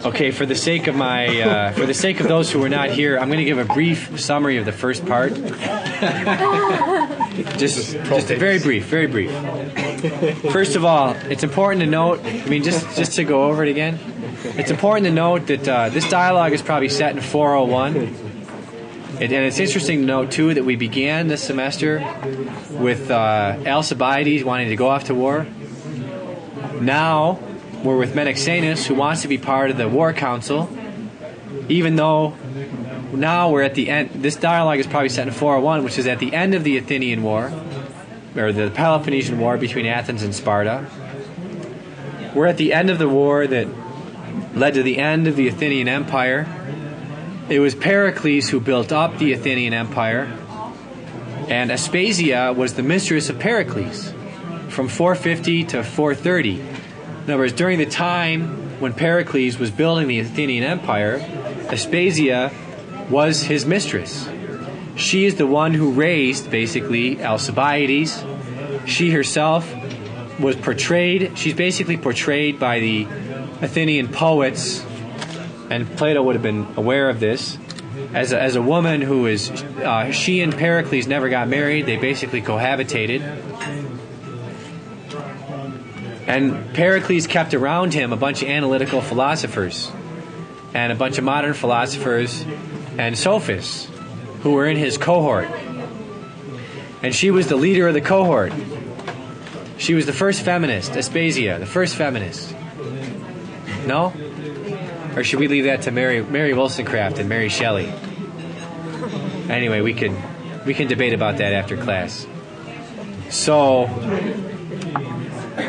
Okay, for the sake of those who are not here, I'm going to give a brief summary of the first part. just very brief. First of all, it's important to note. I mean, just to go over it again, it's important to note that this dialogue is probably set in 401. And it's interesting to note, too, that we began this semester with Alcibiades wanting to go off to war. Now we're with Menexenus, who wants to be part of the war council, even though now we're at the end. This dialogue is probably set in 401, which is at the end of the Athenian War, or the Peloponnesian War between Athens and Sparta. We're at the end of the war that led to the end of the Athenian Empire. It was Pericles who built up the Athenian Empire, and Aspasia was the mistress of Pericles from 450 to 430. In other words, during the time when Pericles was building the Athenian Empire, Aspasia was his mistress. She is the one who raised, basically, Alcibiades. She herself was portrayed, she's basically portrayed by the Athenian poets, and Plato would have been aware of this, as a woman who is, she and Pericles never got married, they basically cohabitated. And Pericles kept around him a bunch of analytical philosophers, and a bunch of modern philosophers and sophists who were in his cohort. And she was the leader of the cohort. She was the first feminist, Aspasia, the first feminist. No? Or should we leave that to Mary Wollstonecraft and Mary Shelley? Anyway, we can debate about that after class. So,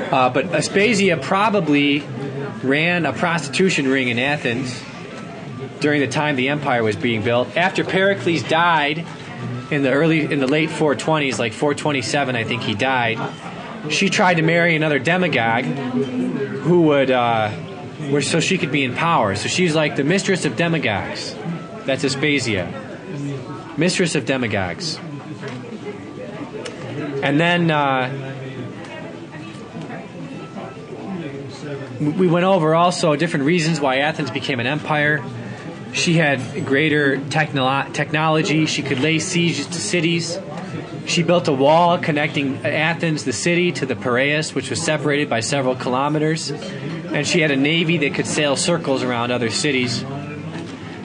but Aspasia probably ran a prostitution ring in Athens during the time the empire was being built. After Pericles died in the late 420s, like 427, I think he died. She tried to marry another demagogue who would. So she could be in power. So she's like the mistress of demagogues. That's Aspasia. Mistress of demagogues. And then we went over also different reasons why Athens became an empire. She had greater technology. She could lay siege to cities. She built a wall connecting Athens, the city, to the Piraeus, which was separated by several kilometers. And she had a navy that could sail circles around other cities.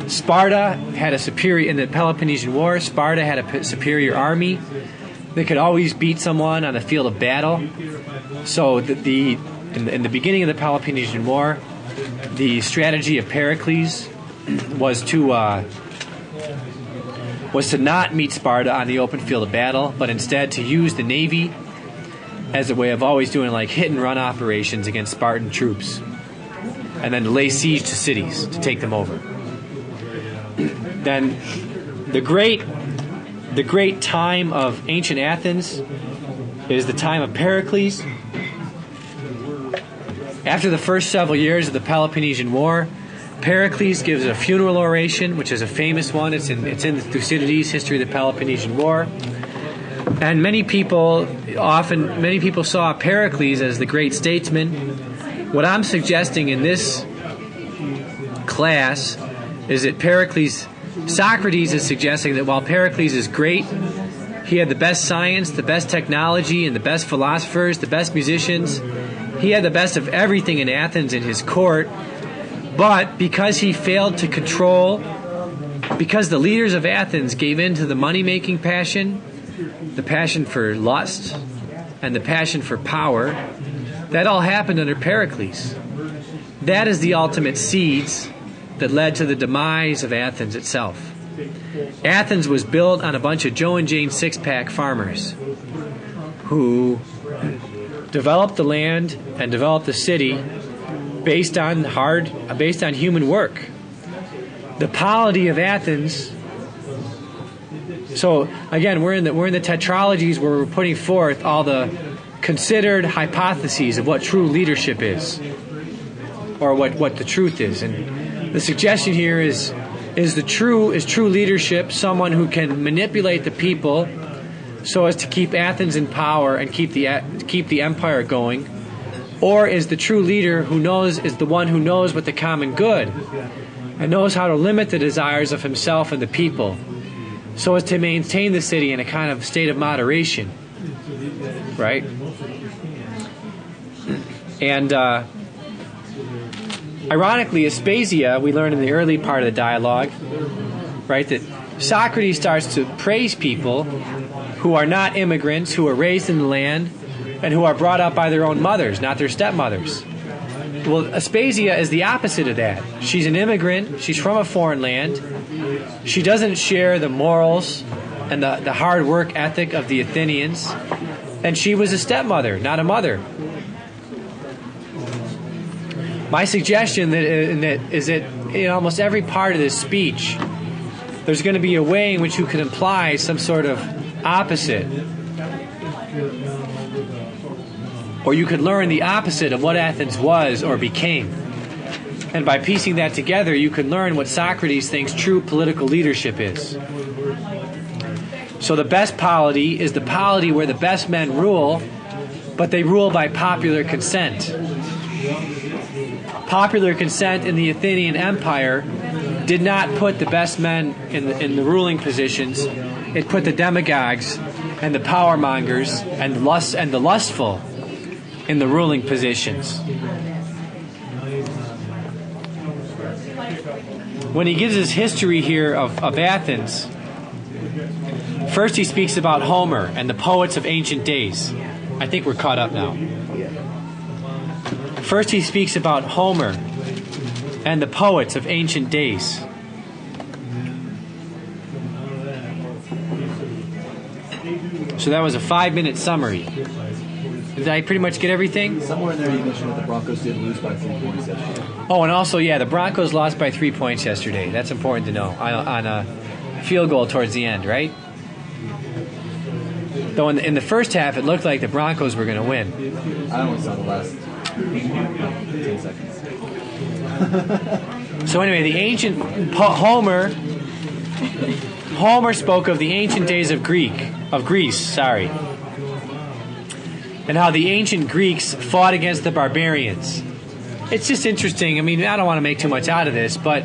Sparta had a superior, in the Peloponnesian War, Sparta had a superior army. They could always beat someone on the field of battle. So in the beginning of the Peloponnesian War, the strategy of Pericles was to not meet Sparta on the open field of battle, but instead to use the navy as a way of always doing like hit-and-run operations against Spartan troops, and then to lay siege to cities to take them over. Then the great time of ancient Athens is the time of Pericles. After the first several years of the Peloponnesian War, Pericles gives a funeral oration, which is a famous one. It's in Thucydides' History of the Peloponnesian War. And many people saw Pericles as the great statesman. What I'm suggesting in this class is that Socrates is suggesting that while Pericles is great, he had the best science, the best technology, and the best philosophers, the best musicians. He had the best of everything in Athens in his court. But because he failed to control, because the leaders of Athens gave in to the money-making passion, the passion for lust, and the passion for power, that all happened under Pericles. That is the ultimate seeds that led to the demise of Athens itself. Athens was built on a bunch of Joe and Jane six-pack farmers who developed the land and developed the city based on human work. The polity of Athens. So again, we're in the tetralogies where we're putting forth all the considered hypotheses of what true leadership is, or what the truth is. And the suggestion here is true leadership someone who can manipulate the people so as to keep Athens in power and keep the empire going, Or is the true leader is the one who knows what the common good and knows how to limit the desires of himself and the people so as to maintain the city in a kind of state of moderation, right? And ironically, Aspasia, we learned in the early part of the dialogue, right, that Socrates starts to praise people who are not immigrants, who are raised in the land, and who are brought up by their own mothers, not their stepmothers. Well, Aspasia is the opposite of that. She's an immigrant. She's from a foreign land. She doesn't share the morals and the hard work ethic of the Athenians. And she was a stepmother, not a mother. My suggestion is that in almost every part of this speech, there's going to be a way in which you can imply some sort of opposite. Or you could learn the opposite of what Athens was or became. And by piecing that together, you can learn what Socrates thinks true political leadership is. So the best polity is the polity where the best men rule, but they rule by popular consent. Popular consent in the Athenian Empire did not put the best men in the ruling positions. It put the demagogues and the power mongers and the lustful in the ruling positions. When he gives his history here of Athens, first he speaks about Homer and the poets of ancient days. I think we're caught up now. First he speaks about Homer and the poets of ancient days. So that was a 5-minute summary. Did I pretty much get everything? Somewhere in there you mentioned that the Broncos did lose by 3 points yesterday. Oh, and also, yeah, the Broncos lost by 3 points yesterday. That's important to know. On a field goal towards the end, right? Though in the first half, it looked like the Broncos were going to win. I only saw the last 10 seconds. So anyway, the ancient Homer spoke of the ancient days of Greece, and how the ancient Greeks fought against the barbarians. It's just interesting. I mean, I don't want to make too much out of this, but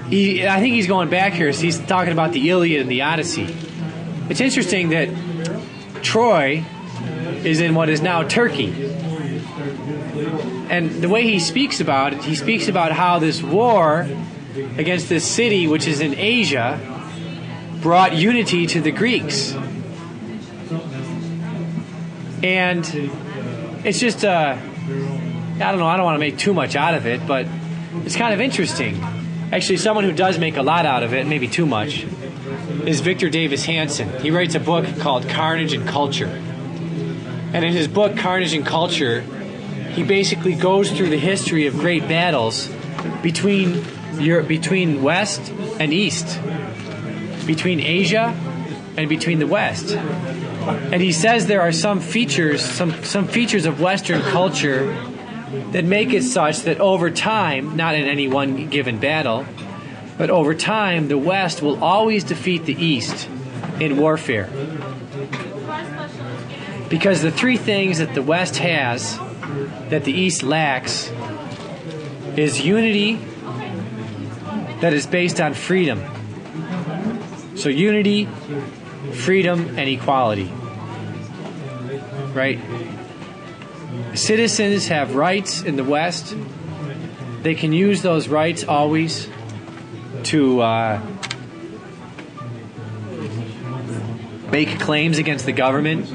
I think he's going back here. So he's talking about the Iliad and the Odyssey. It's interesting that Troy is in what is now Turkey. And the way he speaks about it, he speaks about how this war against this city, which is in Asia, brought unity to the Greeks. And it's just, I don't know, I don't want to make too much out of it, but it's kind of interesting. Actually, someone who does make a lot out of it, maybe too much, is Victor Davis Hanson. He writes a book called Carnage and Culture. And in his book, Carnage and Culture, he basically goes through the history of great battles between West and East, between Asia and between the West. And he says there are some features of Western culture that make it such that over time, not in any one given battle, but over time, the West will always defeat the East in warfare. Because the three things that the West has that the East lacks is unity that is based on freedom. So unity, freedom, and equality. Right? Citizens have rights in the West. They can use those rights always to make claims against the government.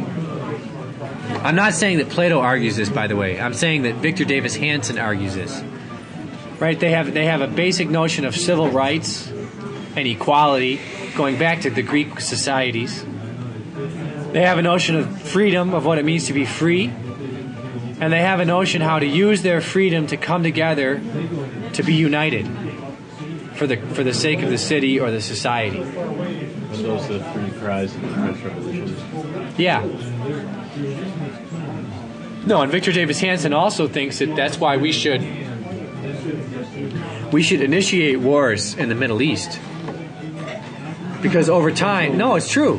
I'm not saying that Plato argues this, by the way. I'm saying that Victor Davis Hanson argues this. Right? They have a basic notion of civil rights and equality going back to the Greek societies. They have a notion of freedom, of what it means to be free. And they have a notion how to use their freedom to come together to be united for the sake of the city or the society. So those the free prize in the French Revolution. Yeah. No, and Victor Davis Hanson also thinks that that's why we should initiate wars in the Middle East. Because over time, no, it's true.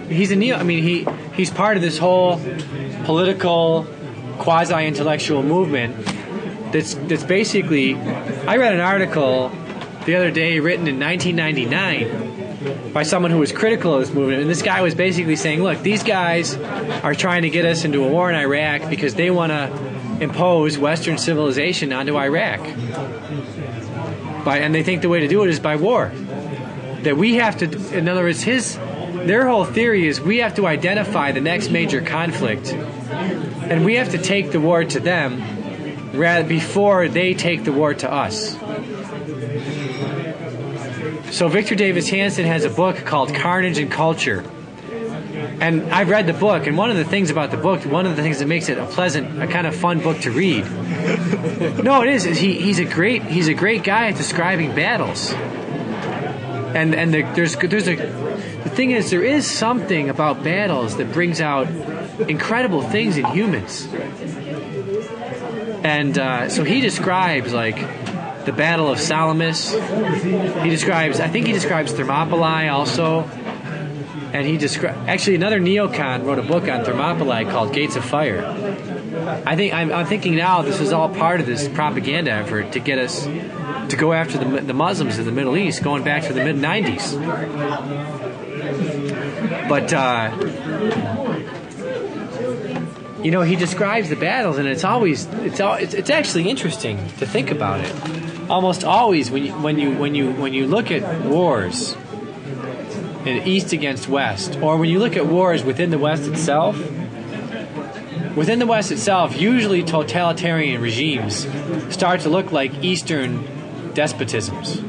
He's a neo. I mean, he's part of this whole political, quasi-intellectual movement that's basically... I read an article the other day written in 1999 by someone who was critical of this movement, and this guy was basically saying, look, these guys are trying to get us into a war in Iraq because they want to impose Western civilization onto Iraq. And they think the way to do it is by war. That we have to, in other words, their whole theory is we have to identify the next major conflict, and we have to take the war to them before they take the war to us. So Victor Davis Hanson has a book called Carnage and Culture. And I've read the book, and one of the things about the book, one of the things that makes it a kind of fun book to read. No, it is. He's a great guy at describing battles. And the thing is, there is something about battles that brings out incredible things in humans. And so he describes like the Battle of Salamis. I think he describes Thermopylae also. And actually another neocon wrote a book on Thermopylae called Gates of Fire. I'm thinking now this is all part of this propaganda effort to get us to go after the Muslims in the Middle East, going back to the mid-90s. But he describes the battles, and it's actually interesting to think about it. Almost always when you look at wars, East against West, or when you look at wars within the West itself, usually totalitarian regimes start to look like Eastern despotisms,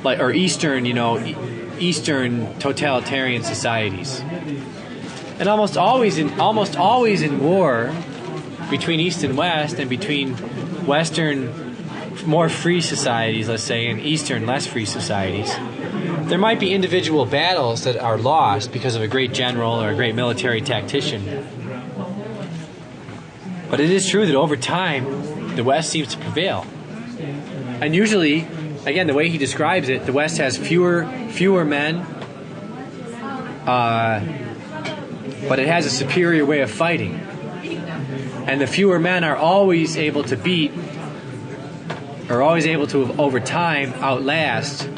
or Eastern totalitarian societies. And almost always in war between East and West, and between Western more free societies, let's say, and Eastern less free societies, there might be individual battles that are lost because of a great general or a great military tactician. But it is true that over time, the West seems to prevail. And usually, again, the way he describes it, the West has fewer men, but it has a superior way of fighting. And the fewer men are always able to over time outlast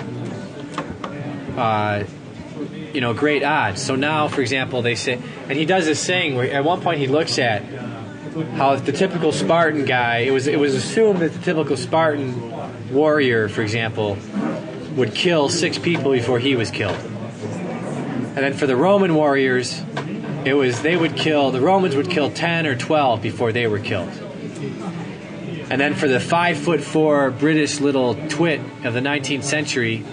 great odds. So now, for example, they say, and he does this thing where at one point he looks at how the typical Spartan guy, it was assumed that the typical Spartan warrior, for example, would kill 6 people before he was killed. And then for the Roman warriors, the Romans would kill 10 or 12 before they were killed. And then for the 5'4" British little twit of the 19th century,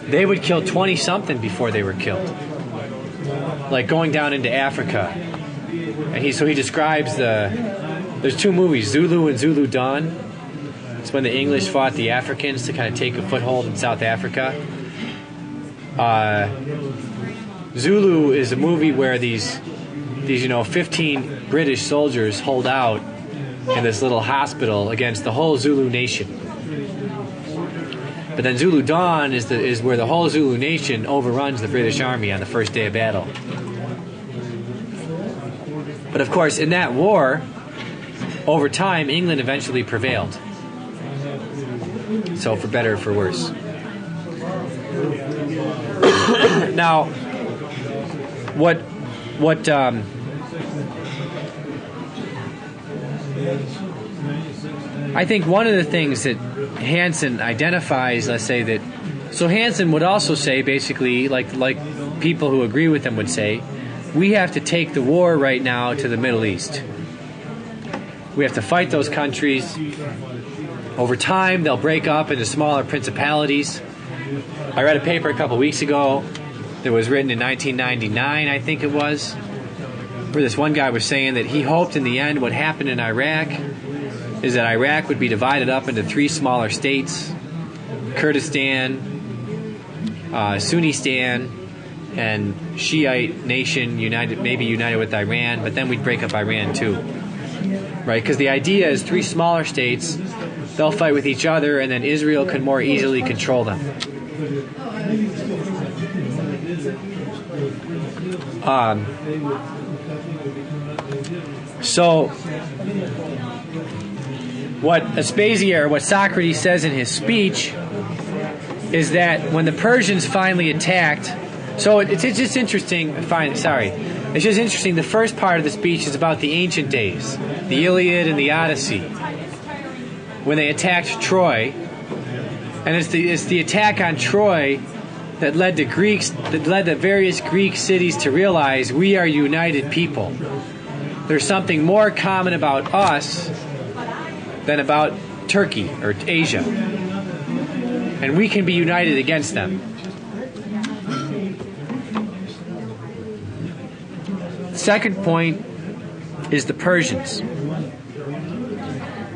they would kill 20-something before they were killed. Like going down into Africa. And he describes there's 2 movies, Zulu and Zulu Dawn. It's when the English fought the Africans to kind of take a foothold in South Africa. Zulu is a movie where these 15 British soldiers hold out in this little hospital against the whole Zulu nation. But then Zulu Dawn is where the whole Zulu nation overruns the British Army on the first day of battle. But of course, in that war, over time, England eventually prevailed. So for better or for worse. Now, what I think one of the things that Hanson identifies, let's say that, so Hanson would also say, basically, like people who agree with him would say, we have to take the war right now to the Middle East. We have to fight those countries. Over time, they'll break up into smaller principalities. I read a paper a couple weeks ago that was written in 1999, I think it was, where this one guy was saying that he hoped in the end what happened in Iraq is that Iraq would be divided up into 3 smaller states, Kurdistan, Sunnistan, and Shiite nation maybe united with Iran, but then we'd break up Iran too. Right? Because the idea is 3 smaller states, they'll fight with each other, and then Israel can more easily control them. So what Socrates says in his speech is that when the Persians finally attacked, so it's just interesting. It's just interesting. The first part of the speech is about the ancient days, the Iliad and the Odyssey, when they attacked Troy, and it's the attack on Troy that led the various Greek cities to realize we are united people. There's something more common about us than about Turkey or Asia, and we can be united against them. Second point is the Persians.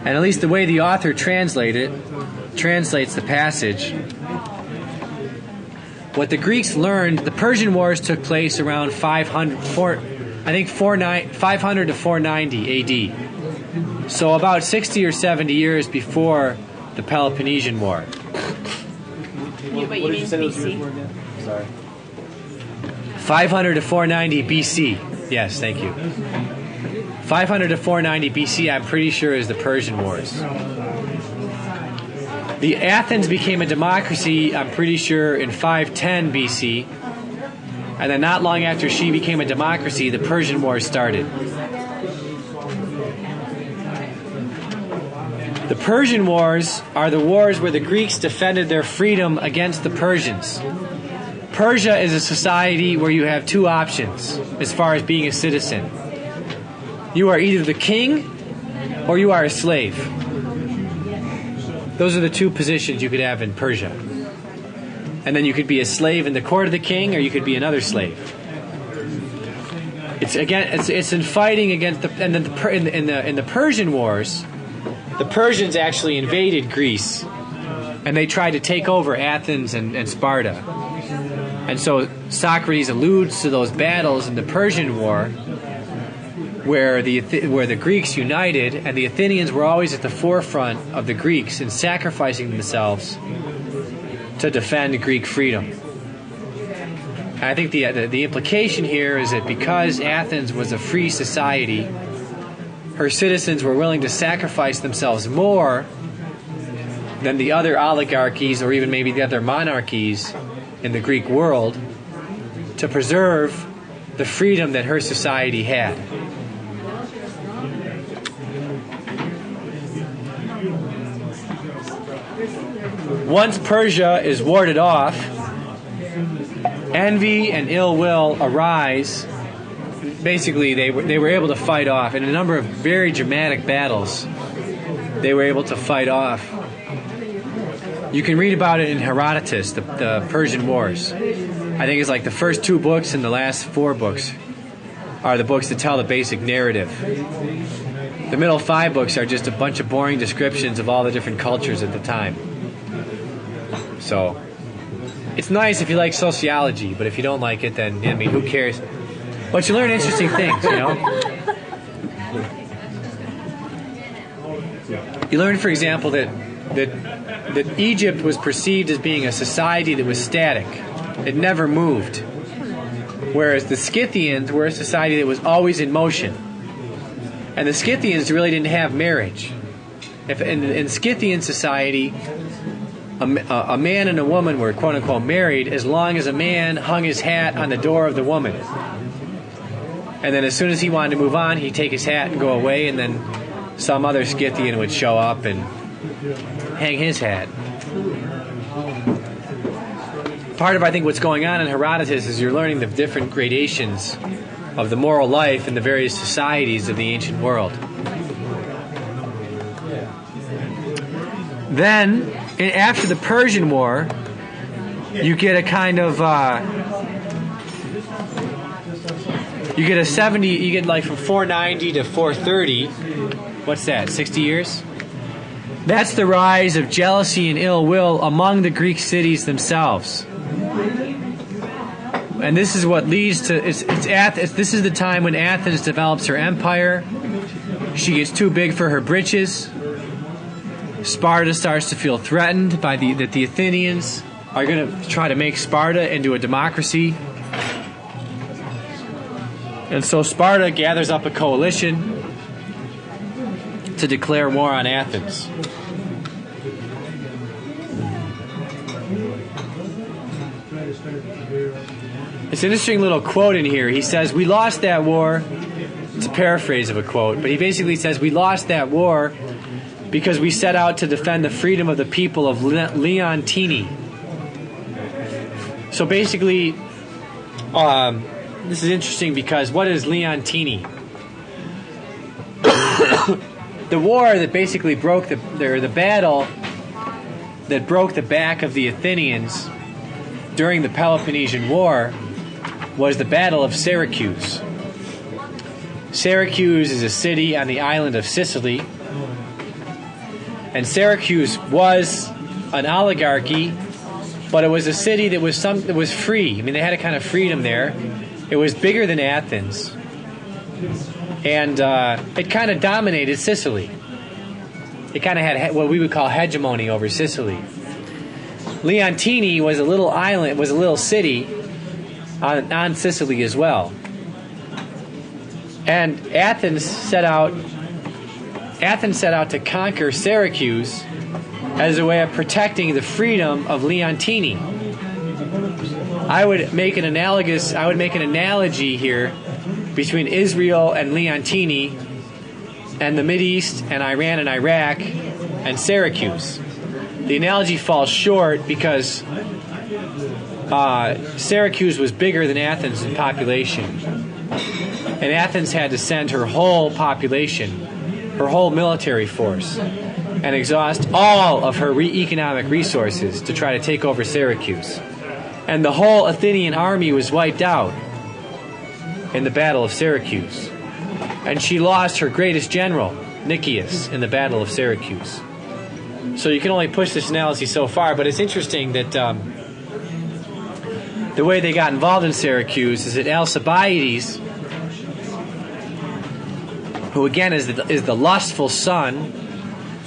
And at least the way the author translates the passage, what the Greeks learned, the Persian Wars took place around 500 to 490 AD. So about 60 or 70 years before the Peloponnesian War. But you mean BC? Sorry. 500 to 490 BC. Yes, thank you. 500 to 490 BC, I'm pretty sure, is the Persian Wars. The Athens became a democracy, I'm pretty sure, in 510 BC. And then not long after she became a democracy, the Persian Wars started. The Persian Wars are the wars where the Greeks defended their freedom against the Persians. Persia is a society where you have two options as far as being a citizen. You are either the king or you are a slave. Those are the two positions you could have in Persia. And then you could be a slave in the court of the king, or you could be another slave. It's in fighting against the, and then in the Persian Wars, the Persians actually invaded Greece, and they tried to take over Athens and Sparta. And so Socrates alludes to those battles in the Persian War, where the Greeks united, and the Athenians were always at the forefront of the Greeks in sacrificing themselves to defend Greek freedom. And I think the implication here is that because Athens was a free society, her citizens were willing to sacrifice themselves more than the other oligarchies or even maybe the other monarchies in the Greek world to preserve the freedom that her society had. Once Persia is warded off, envy and ill will arise. Basically, they were able to fight off in a number of very dramatic battles. They were able to fight off. You can read about it in Herodotus, the Persian Wars. I think it's like the first 2 books and the last 4 books are the books that tell the basic narrative. The middle 5 books are just a bunch of boring descriptions of all the different cultures at the time. So, it's nice if you like sociology, but if you don't like it, then, I mean, who cares? But you learn interesting things, you know? You learn, for example, that Egypt was perceived as being a society that was static. It never moved. Whereas the Scythians were a society that was always in motion. And the Scythians really didn't have marriage. In Scythian society, a man and a woman were quote-unquote married as long as a man hung his hat on the door of the woman. And then as soon as he wanted to move on, he'd take his hat and go away, and then some other Scythian would show up and hang his hat. Part of, I think, what's going on in Herodotus is you're learning the different gradations of the moral life in the various societies of the ancient world. Then, after the Persian War, you get a kind of you get like from 490 to 430. What's that? 60 years? That's the rise of jealousy and ill will among the Greek cities themselves. And this is what leads to this is the time when Athens develops her empire. She gets too big for her britches. Sparta starts to feel threatened by that the Athenians are going to try to make Sparta into a democracy. And so Sparta gathers up a coalition to declare war on Athens. It's an interesting little quote in here. He says, "We lost that war." It's a paraphrase of a quote, but he basically says, "We lost that war because we set out to defend the freedom of the people of Leontini." So basically, this is interesting because what is Leontini? The war that basically broke the battle that broke the back of the Athenians during the Peloponnesian War was the Battle of Syracuse. Syracuse is a city on the island of Sicily, and Syracuse was an oligarchy, but it was a city that was free. I mean, they had a kind of freedom there. It was bigger than Athens, and it kind of dominated Sicily. It kind of had what we would call hegemony over Sicily. Leontini was a little island, was a little city on Sicily as well. And Athens set out to conquer Syracuse as a way of protecting the freedom of Leontini. I would make an analogy here between Israel and Leontini and the Mideast and Iran and Iraq and Syracuse. The analogy falls short because Syracuse was bigger than Athens in population. And Athens had to send her whole population, her whole military force, and exhaust all of her economic resources to try to take over Syracuse. And the whole Athenian army was wiped out in the Battle of Syracuse. And she lost her greatest general, Nicias, in the Battle of Syracuse. So you can only push this analogy so far, but it's interesting that the way they got involved in Syracuse is that Alcibiades, who again is the lustful son,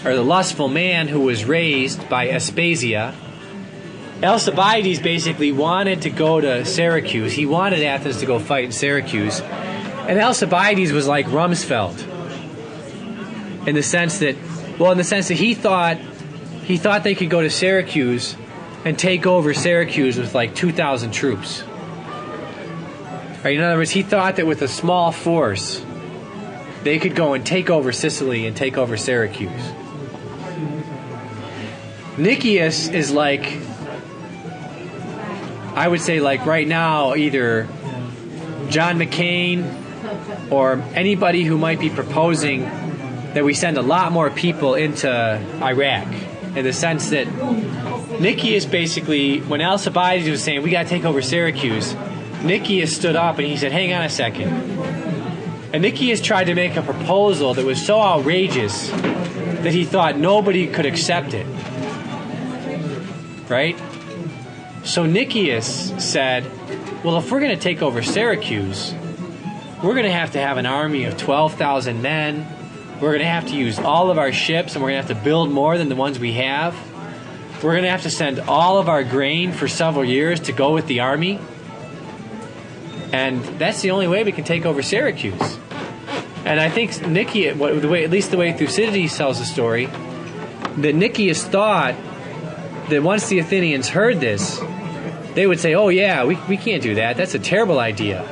or the lustful man who was raised by Aspasia, Alcibiades basically wanted to go to Syracuse. He wanted Athens to go fight in Syracuse. And Alcibiades was like Rumsfeld in the sense that he thought they could go to Syracuse and take over Syracuse with like 2,000 troops. Right? In other words, he thought that with a small force, they could go and take over Sicily and take over Syracuse. Nicias is like, I would say like right now, either John McCain or anybody who might be proposing that we send a lot more people into Iraq, in the sense that Nicias basically, when Alcibiades was saying we got to take over Syracuse, Nicias stood up and he said, hang on a second. And Nicias tried to make a proposal that was so outrageous that he thought nobody could accept it. Right? So Nicias said, well, if we're going to take over Syracuse, we're going to have an army of 12,000 men. We're going to have to use all of our ships, and we're going to have to build more than the ones we have. We're going to have to send all of our grain for several years to go with the army. And that's the only way we can take over Syracuse. And I think Nicias, at least the way Thucydides tells the story, that Nicias thought that once the Athenians heard this, they would say, oh yeah, we can't do that. That's a terrible idea.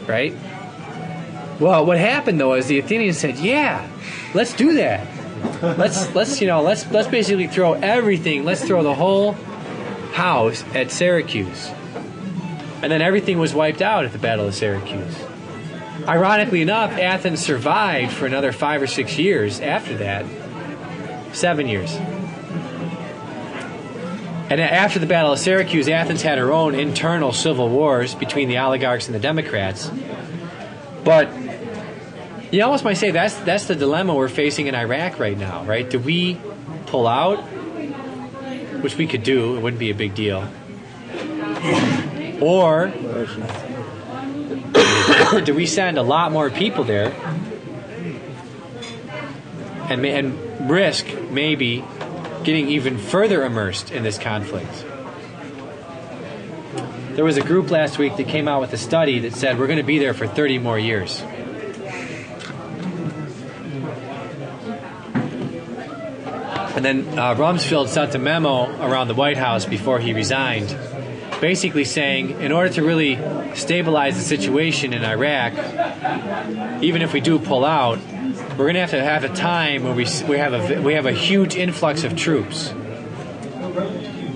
Right? Well, what happened though is the Athenians said, yeah, let's do that. Let's basically throw everything. Let's throw the whole house at Syracuse. And then everything was wiped out at the Battle of Syracuse. Ironically enough, Athens survived for another 5 or 6 years after that. 7 years. And after the Battle of Syracuse, Athens had her own internal civil wars between the oligarchs and the Democrats. But you almost might say that's the dilemma we're facing in Iraq right now, right? Do we pull out? Which we could do. It wouldn't be a big deal. Or do we send a lot more people there and risk maybe getting even further immersed in this conflict? there was a group last week that came out with a study that said we're going to be there for 30 more years. And then Rumsfeld sent a memo around the White House before he resigned, basically saying, in order to really stabilize the situation in Iraq, even if we do pull out, we're going to have a time where we have a huge influx of troops.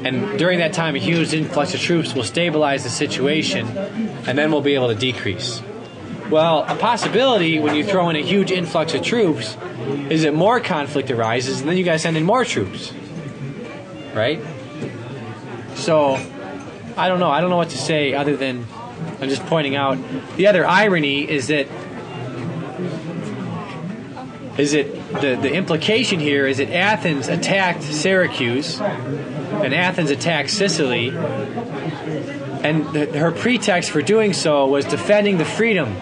And during that time, a huge influx of troops will stabilize the situation, and then we'll be able to decrease. Well, a possibility when you throw in a huge influx of troops is that more conflict arises, and then you guys send in more troops, right? So, I don't know. I don't know what to say other than I'm just pointing out. The other irony is that the implication here is that Athens attacked Syracuse, and Athens attacked Sicily, and her pretext for doing so was defending the freedom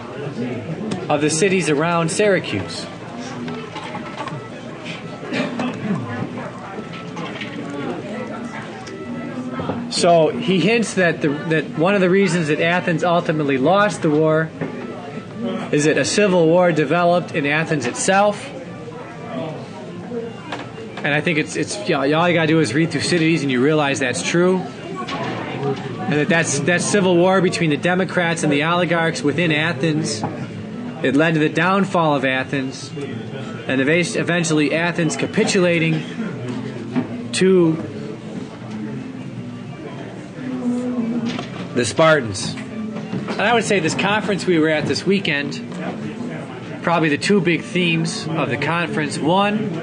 of the cities around Syracuse. So he hints that one of the reasons that Athens ultimately lost the war is that a civil war developed in Athens itself. And I think it's all you gotta do is read Thucydides and you realize that's true. And that civil war between the Democrats and the oligarchs within Athens, it led to the downfall of Athens, and eventually Athens capitulating to the Spartans. And I would say this conference we were at this weekend, probably the two big themes of the conference. One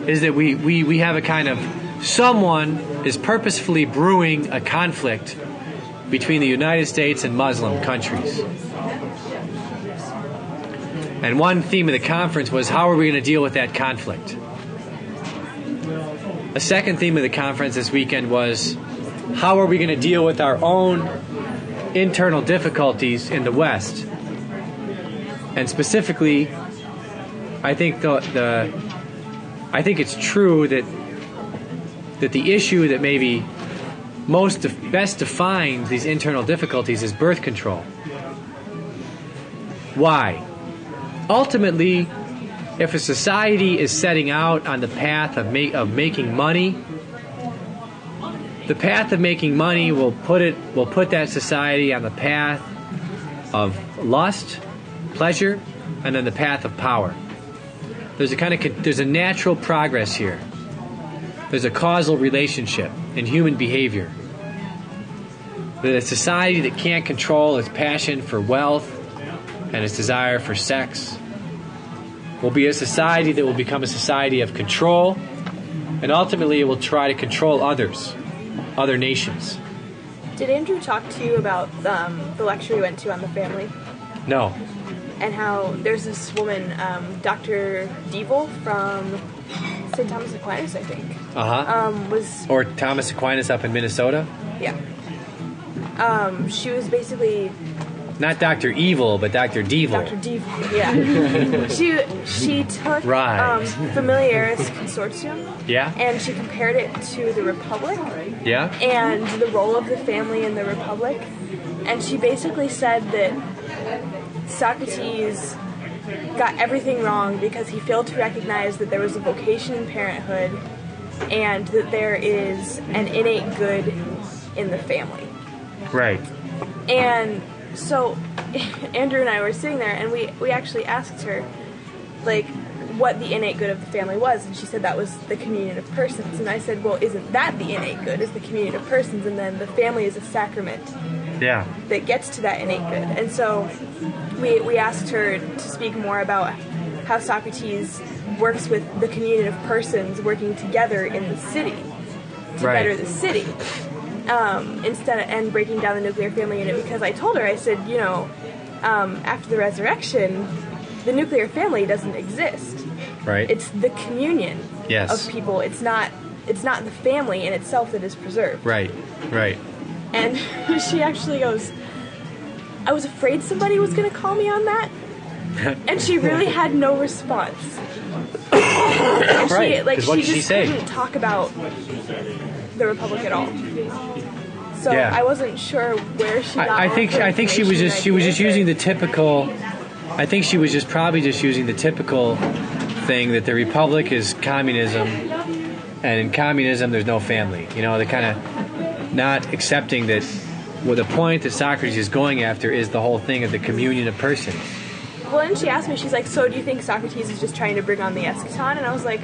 is that we have a kind of someone is purposefully brewing a conflict between the United States and Muslim countries. And one theme of the conference was how are we going to deal with that conflict? A second theme of the conference this weekend was how are we going to deal with our own internal difficulties in the West? And specifically, I think I think it's true that the issue that maybe best defines these internal difficulties is birth control. Why? Ultimately, if a society is setting out on the path of making money, the path of making money will put that society on the path of lust, pleasure, and then the path of power. There's a natural progress here. There's a causal relationship in human behavior. That a society that can't control its passion for wealth and its desire for sex will be a society that will become a society of control, and ultimately it will try to control others, other nations. Did Andrew talk to you about the lecture we went to on the family? No. And how there's this woman, Dr. Devil from St. Thomas Aquinas, I think. Or Thomas Aquinas up in Minnesota? Yeah. She was basically... Not Dr. Evil, but Dr. Devil. Dr. Devil, yeah. she took Right. Familiaris Consortium, Yeah? and she compared it to the Republic, Yeah? and the role of the family in the Republic. And she basically said that Socrates got everything wrong because he failed to recognize that there was a vocation in parenthood and that there is an innate good in the family. Right. And so Andrew and I were sitting there, and we actually asked her, like, what the innate good of the family was, and she said that was the communion of persons. And I said, well, isn't that the innate good, is the communion of persons, and then the family is a sacrament that gets to that innate good. And so we asked her to speak more about how Socrates works with the communion of persons working together in the city to better the city. And breaking down the nuclear family unit, because I told her, I said, after the resurrection, the nuclear family doesn't exist. Right. It's the communion Yes. of people. It's not the family in itself that is preserved. Right. Right. And she actually goes, I was afraid somebody was going to call me on that. And she really had no response. And Right. Because what did she say? Couldn't talk about the Republic at all. So Yeah. I wasn't sure where she got I all think her I think she was information just and using the ideas, typical. I think she was just probably just using the typical thing that the republic is communism, and in communism there's no family. You know, they're kind of not accepting that. Well, the point that Socrates is going after is the whole thing of the communion of persons. Well, and she asked me, she's like, so do you think Socrates is just trying to bring on the eschaton? And I was like,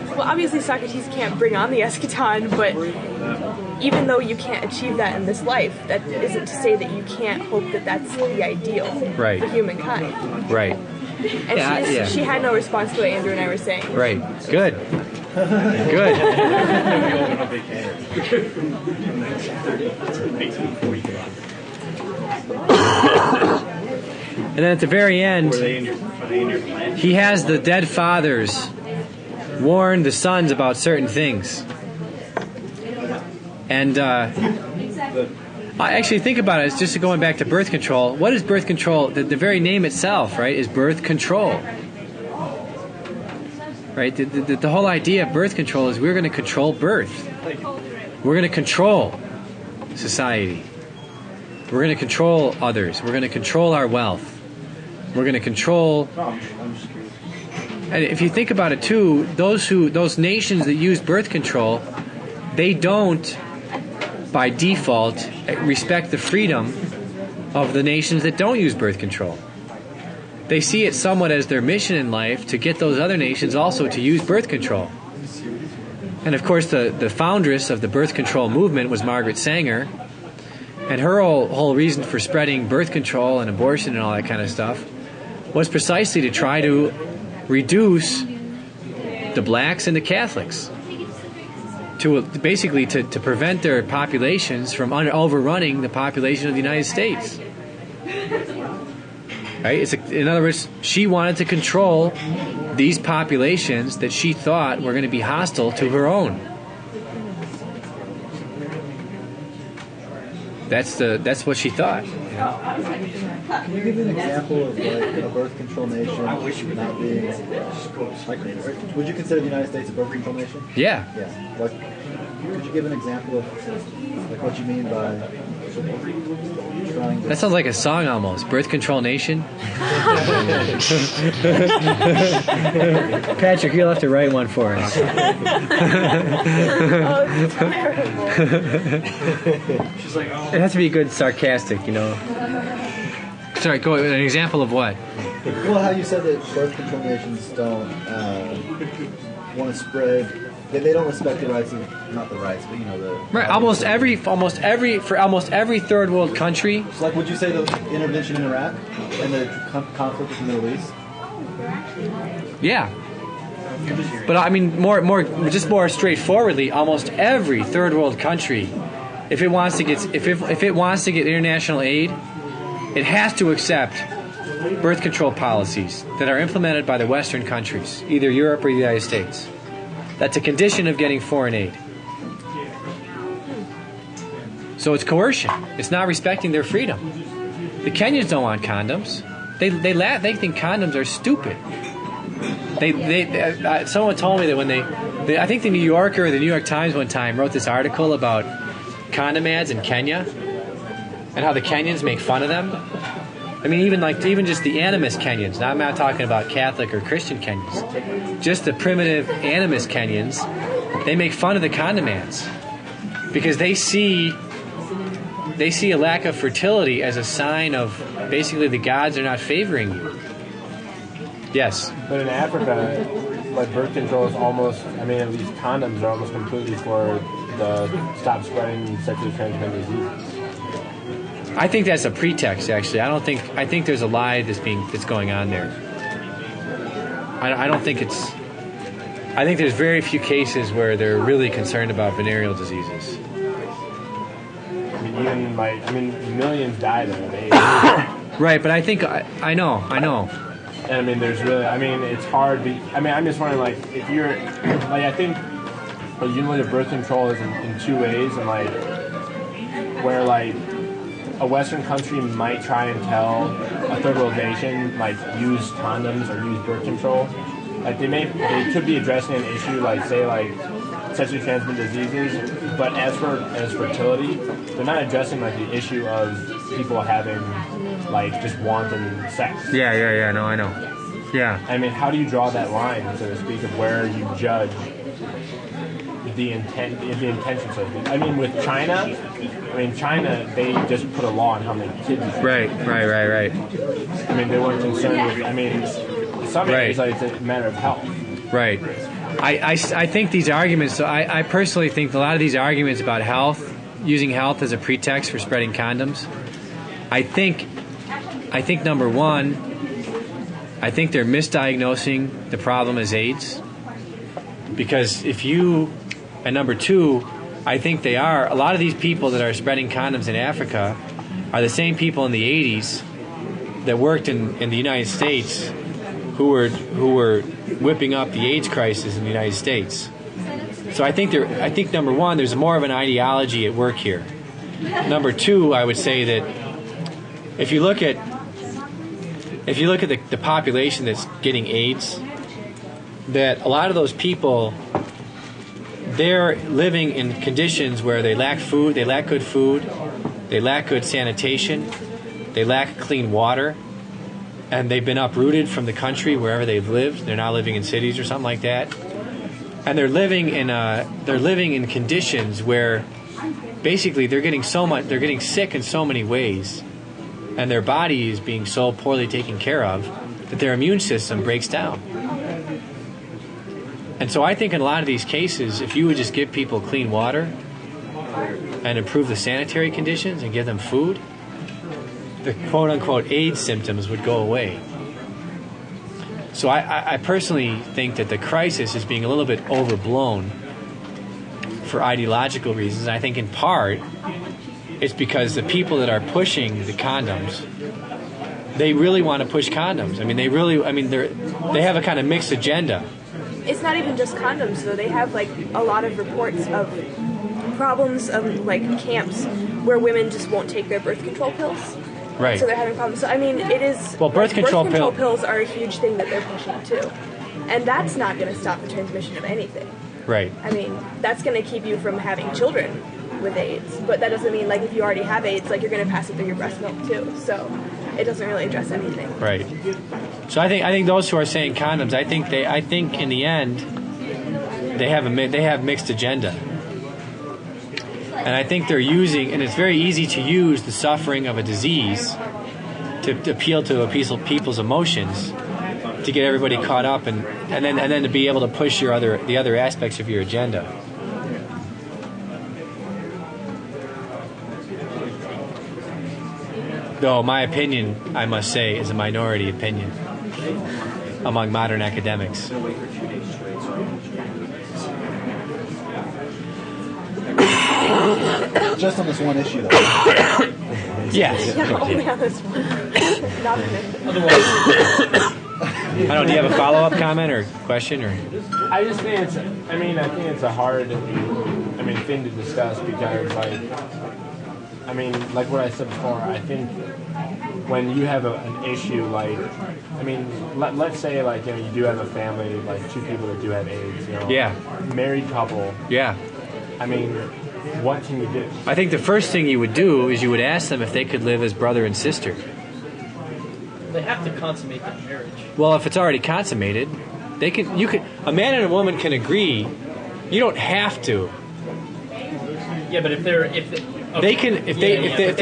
well, obviously Socrates can't bring on the eschaton, but even though you can't achieve that in this life, that isn't to say that you can't hope that that's the ideal Right. for humankind. Right. And Yeah. she had no response to what Andrew and I were saying. Right. Good. Good. And then at the very end, he has the dead fathers warn the sons about certain things. And I actually think about it, it's just going back to birth control. What is birth control? The very name itself, right, is birth control. Right? The whole idea of birth control is we're going to control birth. We're going to control society. We're going to control others. We're going to control our wealth. We're going to control. And if you think about it too, those nations that use birth control, they don't, by default, respect the freedom of the nations that don't use birth control. They see it somewhat as their mission in life to get those other nations also to use birth control. And of course, the foundress of the birth control movement was Margaret Sanger, and her whole reason for spreading birth control and abortion and all that kind of stuff was precisely to try to reduce the blacks and the Catholics, to basically to prevent their populations from overrunning the population of the United States. Right? In other words, she wanted to control these populations that she thought were going to be hostile to her own. That's what she thought. Can you give an example of like a birth control nation not being like? Would you consider the United States a birth control nation? Yeah. Yeah. Like, could you give an example of like what you mean by trying to? That sounds like a song almost. Birth Control Nation. Patrick, you'll have to write one for us. Oh, it's terrible. It has to be good sarcastic, you know. Sorry, go an example of what? Well, how you said that birth control nations don't want to spread. They don't respect the rights of, not the rights, but you know the. Right, almost every third world country. So, like, would you say the intervention in Iraq and the conflict in the Middle East? Yeah. But I mean, more straightforwardly, almost every third world country, if it wants to get international aid, it has to accept birth control policies that are implemented by the Western countries, either Europe or the United States. That's a condition of getting foreign aid. So it's coercion. It's not respecting their freedom. The Kenyans don't want condoms. They think condoms are stupid. Someone told me that when I think the New Yorker or the New York Times one time wrote this article about condom ads in Kenya and how the Kenyans make fun of them. I mean, even just the animist Kenyans. Now, I'm not talking about Catholic or Christian Kenyans. Just the primitive animist Kenyans, they make fun of the condom ads because they see a lack of fertility as a sign of basically the gods are not favoring you. Yes. But in Africa, like birth control is almost, I mean, at least condoms are almost completely for the stop spreading sexually transmitted diseases. I think that's a pretext, actually. I think there's a lie that's going on there. I don't think it's. I think there's very few cases where they're really concerned about venereal diseases. I mean, millions died of AIDS. Right, but I think I know. And I mean, it's hard. I'm just wondering, like, if you're, like, I think unilateral birth control is in two ways, and like, where like a Western country might try and tell a third world nation, like, use condoms or use birth control. Like, they could be addressing an issue, like, say, like, sexually transmitted diseases. But as fertility, they're not addressing like the issue of people having like just wanton sex. Yeah. No, I know. Yeah. I mean, how do you draw that line, so to speak, of where you judge the intention, so to speak? I mean, with China, they just put a law on how many kids you can. Right. I mean, they weren't concerned with. I mean, in some areas, like, it's a matter of health. Right. I think these arguments. So I personally think a lot of these arguments about health, using health as a pretext for spreading condoms. I think number one, I think they're misdiagnosing the problem as AIDS. Because and number two, I think they are, a lot of these people that are spreading condoms in Africa are the same people in the 80s that worked in the United States who were whipping up the AIDS crisis in the United States. So I think number one, there's more of an ideology at work here. Number two, I would say that if you look at the population that's getting AIDS, that a lot of those people, they're living in conditions where they lack food, they lack good food, they lack good sanitation, they lack clean water, and they've been uprooted from the country wherever they've lived. They're now living in cities or something like that, and they're living in conditions where basically they're getting sick in so many ways, and their body is being so poorly taken care of that their immune system breaks down. And so I think in a lot of these cases, if you would just give people clean water and improve the sanitary conditions and give them food, the quote-unquote AIDS symptoms would go away. So I personally think that the crisis is being a little bit overblown for ideological reasons. I think in part it's because the people that are pushing the condoms, they really want to push condoms. They have a kind of mixed agenda. It's not even just condoms, though. They have like a lot of reports of problems of like camps where women just won't take their birth control pills. Right. So they're having problems. So I mean, it is. Well, birth control pills are a huge thing that they're pushing too, and that's not going to stop the transmission of anything. Right. I mean, that's going to keep you from having children with AIDS, but that doesn't mean like if you already have AIDS, like you're going to pass it through your breast milk too. So it doesn't really address anything. Right. So I think those who are saying condoms, I think in the end they have mixed agenda, and I think they're using, and it's very easy to use the suffering of a disease to appeal to people's emotions, to get everybody caught up, and then to be able to push the other aspects of your agenda. Though my opinion, I must say, is a minority opinion among modern academics. Just on this one issue, though. Yes. Yeah, only on this one. Not the I don't know. Do you have a follow-up comment or question or? I just think I think it's a hard, thing to discuss because, like what I said before, I think when you have an issue let's say you do have a family, like two people that do have AIDS, Yeah. Married couple. Yeah. What can you do? I think the first thing you would do is you would ask them if they could live as brother and sister. They have to consummate their marriage. Well, if it's already consummated, a man and a woman can agree. You don't have to. Yeah, but if the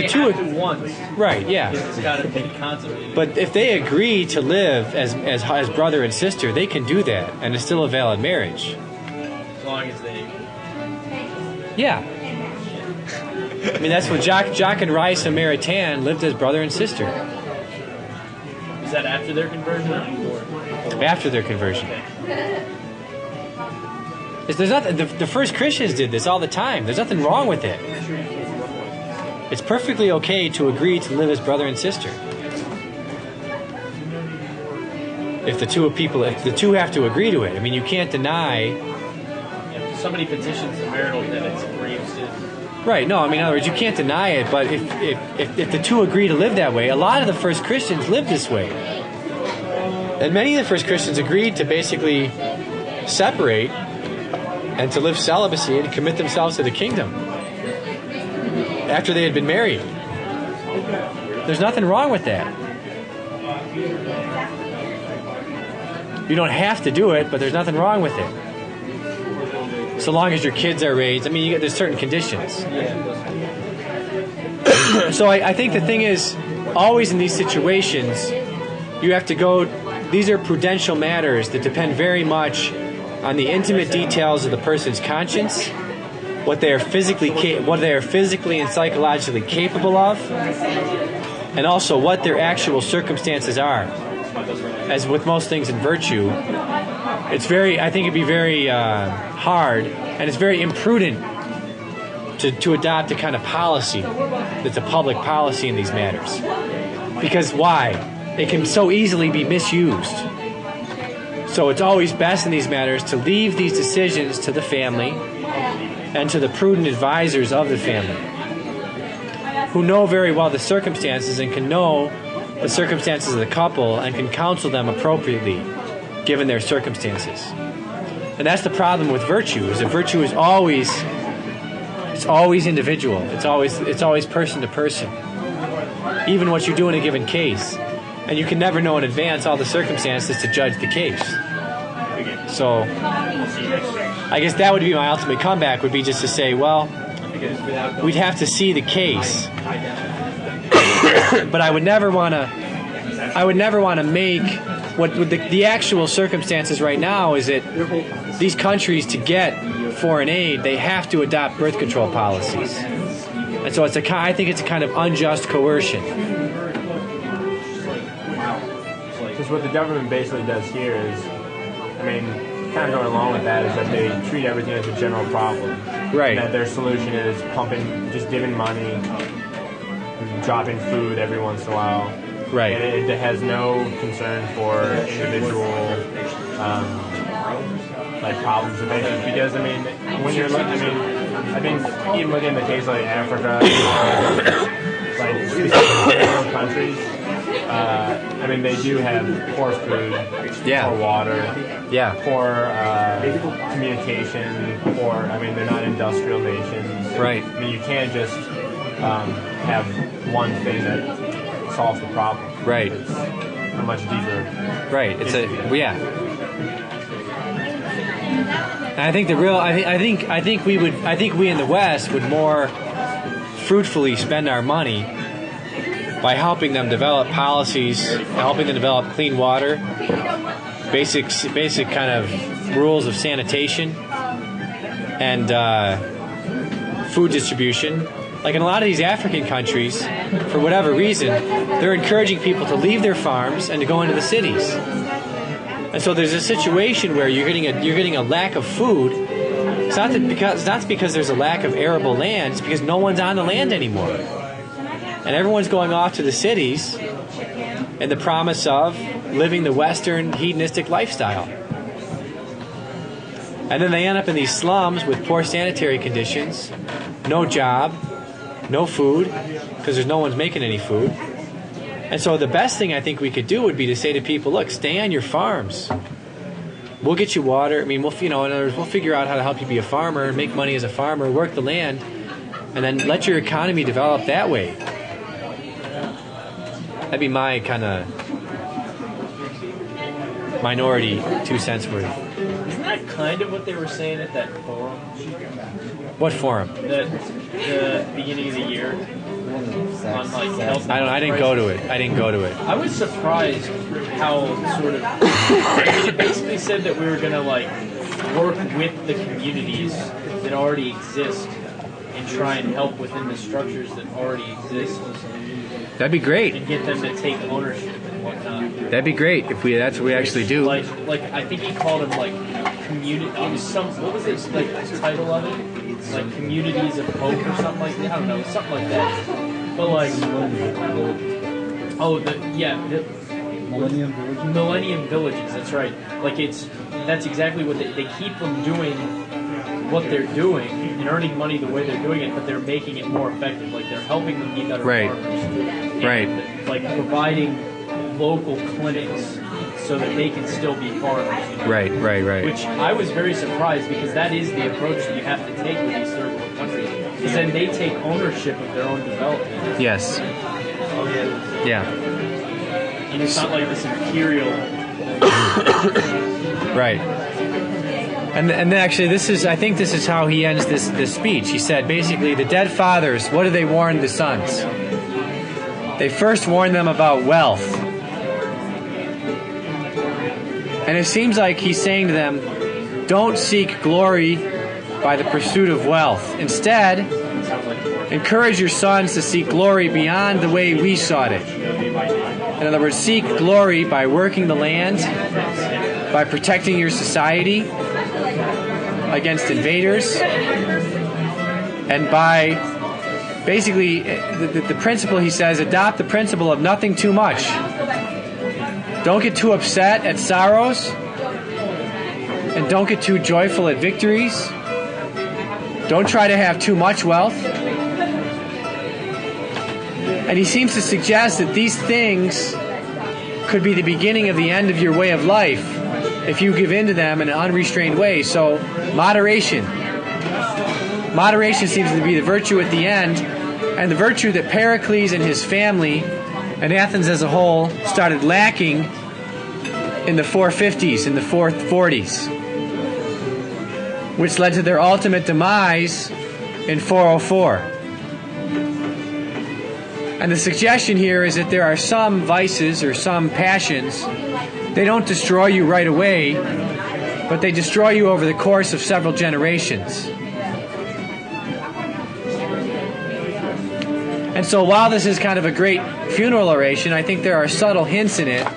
two have to once, right, yeah. It's got to be consummated. But if they agree to live as brother and sister, they can do that, and it's still a valid marriage. As long as they. Yeah. That's what Jock and Rice and Maritain lived as brother and sister. Is that after their conversion? Or? After their conversion. There's nothing. The first Christians did this all the time. There's nothing wrong with it. It's perfectly okay to agree to live as brother and sister. If the two have to agree to it. You can't deny. If somebody petitions the marital that it's grave sin. Right. No. In other words, you can't deny it. But if the two agree to live that way, a lot of the first Christians lived this way, and many of the first Christians agreed to basically separate and to live celibacy and commit themselves to the kingdom after they had been married. There's nothing wrong with that. You don't have to do it, but there's nothing wrong with it. So long as your kids are raised. I mean, there's certain conditions. So I think the thing is, always in these situations, you have to go. These are prudential matters that depend very much on the intimate details of the person's conscience, what they are physically and psychologically capable of, and also what their actual circumstances are. As with most things in virtue, I think it'd be very hard, and it's very imprudent to adopt a kind of policy that's a public policy in these matters. Because why? It can so easily be misused. So it's always best in these matters to leave these decisions to the family and to the prudent advisors of the family, who know very well the circumstances and can know the circumstances of the couple and can counsel them appropriately given their circumstances. And that's the problem with virtue, is that virtue is always individual. It's always person to person. Even what you do in a given case. And you can never know in advance all the circumstances to judge the case. So I guess that would be my ultimate comeback, would be just to say, well, we'd have to see the case. But I would never want to make what the actual circumstances right now is that these countries, to get foreign aid, they have to adopt birth control policies. And so I think it's a kind of unjust coercion. Because what the government basically does here is, I mean, kind of going along with that, is that they treat everything as a general problem. Right. And that their solution is just giving money, dropping food every once in a while. Right. And it has no concern for individual problems of issues. Because, I mean, when you're looking, I think even looking at the case like Africa, like specific countries, I mean, they do have poor food, poor water, poor communication, they're not industrial nations. Right. I mean, you can't just have one thing that solves the problem. Right. It's a much deeper. Right. And I think I think we in the West would more fruitfully spend our money by helping them develop policies, helping them develop clean water, basic kind of rules of sanitation, and food distribution. Like in a lot of these African countries, for whatever reason, they're encouraging people to leave their farms and to go into the cities. And so there's a situation where you're getting a lack of food. It's not because there's a lack of arable land. It's because no one's on the land anymore, and everyone's going off to the cities in the promise of living the Western hedonistic lifestyle. And then they end up in these slums with poor sanitary conditions, no job, no food, because there's no one's making any food. And so the best thing I think we could do would be to say to people, look, stay on your farms. We'll get you water. I mean, we'll figure out how to help you be a farmer, make money as a farmer, work the land, and then let your economy develop that way. That'd be my kind of minority 2 cents worth. Isn't that kind of what they were saying at that forum? What forum? The beginning of the year. On like health. I didn't go to it. I was surprised how sort of it basically said that we were gonna like work with the communities that already exist and try and help within the structures that already exist. That'd be great. And get them to take ownership and whatnot. That'd be great if that's what we actually do. Like I think he called them like community. It was what was it like the title of it? Like Communities of Hope or something like that. I don't know, something like that. But like, Millennium Villages. That's right. Like that's exactly what they keep them doing what they're doing and earning money the way they're doing it, but they're making it more effective. Like they're helping them be better farmers. And, like providing local clinics so that they can still be farmers. You know? Right. Which I was very surprised, because that is the approach that you have to take with these third world countries. Because then they take ownership of their own development. Yes. Yeah. And it's not like this imperial. Right. And then actually, I think this is how he ends this speech. He said, basically, the dead fathers, what do they warn the sons? They first warn them about wealth. And it seems like he's saying to them, don't seek glory by the pursuit of wealth. Instead, encourage your sons to seek glory beyond the way we sought it. In other words, seek glory by working the land, by protecting your society against invaders, and by basically the principle, he says, adopt the principle of nothing too much. Don't get too upset at sorrows, and don't get too joyful at victories. Don't try to have too much wealth. And he seems to suggest that these things could be the beginning of the end of your way of life if you give in to them in an unrestrained way. So, moderation. Moderation seems to be the virtue at the end, and the virtue that Pericles and his family and Athens as a whole started lacking in the 450s, in the 440s, which led to their ultimate demise in 404. And the suggestion here is that there are some vices or some passions, they don't destroy you right away, but they destroy you over the course of several generations. And so while this is kind of a great funeral oration, I think there are subtle hints in it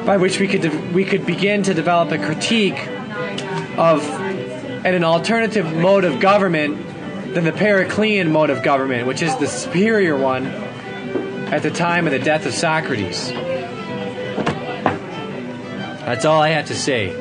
by which we could begin to develop a critique of an alternative mode of government than the Periclean mode of government, which is the superior one at the time of the death of Socrates. That's all I had to say.